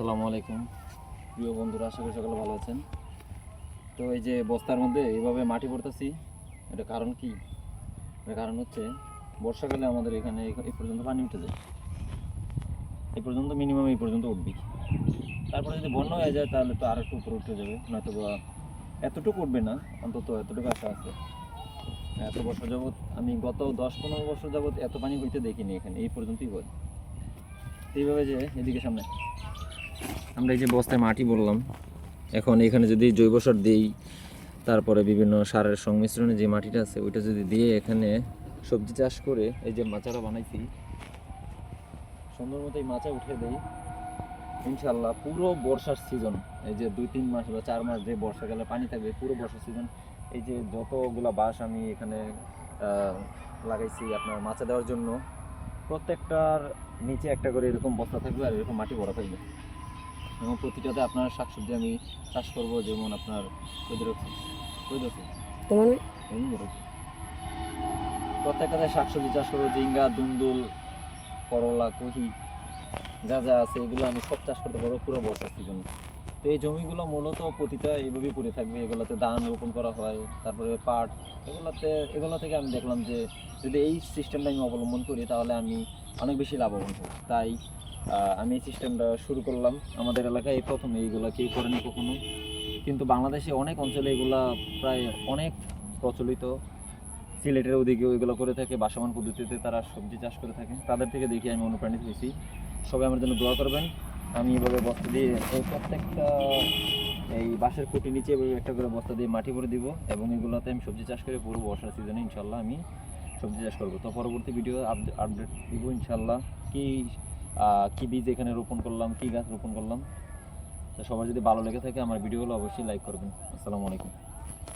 আসসালামু আলাইকুম প্রিয় বন্ধুরা, আশা করি সকলে ভালো আছেন। তো এই যে বস্তার মধ্যে এইভাবে মাটি ভরতেছি, এটা কারণ কি? এর কারণ হচ্ছে বর্ষাকালে আমাদের এখানে এই পর্যন্ত পানি উঠে যায়, এই পর্যন্ত মিনিমাম এই পর্যন্ত উঠবি। তারপরে যদি বন্যা হয়ে যায় তাহলে তো আর একটু উপরে উঠে যাবে, নয়তো বা এতটুকু উঠবে না, অন্তত এতটুকু আশা আছে। এত বছর যাবৎ আমি গত 10-15 বছর যাবৎ এত পানি হইতে দেখিনি এখানে, এই পর্যন্তই হয়। এইভাবে যে এদিকে সামনে আমরা এই যে বস্তায় মাটি বললাম, এখন এখানে যদি জৈব সার দিই, তারপরে বিভিন্ন সারের সংমিশ্রণে যে মাটিটা আছে ওইটা যদি দিয়ে এখানে সবজি চাষ করে এই যে মাচাটা বানাইছি, সুন্দর মতো এই মাচা উঠে দেই, ইনশাল্লাহ পুরো বর্ষার সিজন, এই যে 2-3 মাস বা 4 মাস যে বর্ষাকালে পানি থাকবে, পুরো বর্ষার সিজন এই যে যতগুলা বাঁশ আমি এখানে লাগাইছি আপনার মাচা দেওয়ার জন্য, প্রত্যেকটার নিচে একটা করে এরকম বস্তা থাকবে আর এরকম মাটি ভরা থাকবে। এবং প্রতিটাতে আপনার শাকসবজি আমি চাষ করব, যেমন আপনার প্রত্যেকটাতে শাকসবজি চাষ করবো, ঝিঙ্গা, দুন্দুল, করলা, কহি, যা যা আছে এগুলো আমি সব চাষ করতে পারবো পুরো বর্ষার সিজনে। তো এই জমিগুলো মূলত প্রতিটা এইভাবেই পড়ে থাকবে, এগুলোতে ধান রোপণ করা হয়, তারপরে পাট, এগুলো থেকে আমি দেখলাম যে যদি এই সিস্টেমটা আমি অবলম্বন করি তাহলে আমি অনেক বেশি লাভবান হব। তাই আমি এই সিস্টেমটা শুরু করলাম। আমাদের এলাকায় এই প্রথম, এইগুলা কেউ করেনি কখনো, কিন্তু বাংলাদেশে অনেক অঞ্চলে এগুলা প্রায় অনেক প্রচলিত। সিলেটের ওদিকে ওইগুলো করে থাকে, বাসমান পদ্ধতিতে তারা সবজি চাষ করে থাকে, তাদের থেকে দেখে আমি অনুপ্রাণিত হয়েছি। সবাই আমার জন্য দোয়া করবেন। আমি এভাবে বস্তা দিয়ে এই প্রত্যেকটা এই বাঁশের খুঁটি নিচে এভাবে একটা করে বস্তা দিয়ে মাটি ভরে দিব, এবং এগুলোতে আমি সবজি চাষ করে পুরো বর্ষার সিজনে ইনশাল্লাহ আমি সবজি চাষ করবো। তো পরবর্তী ভিডিও আপডেট দিব ইনশাল্লাহ, কি বীজ এখানে রোপণ করলাম, কি গাছ রোপণ করলাম। তো সবার যদি ভালো লেগে থাকে আমার ভিডিওগুলো অবশ্যই লাইক করবেন। আসসালামু আলাইকুম।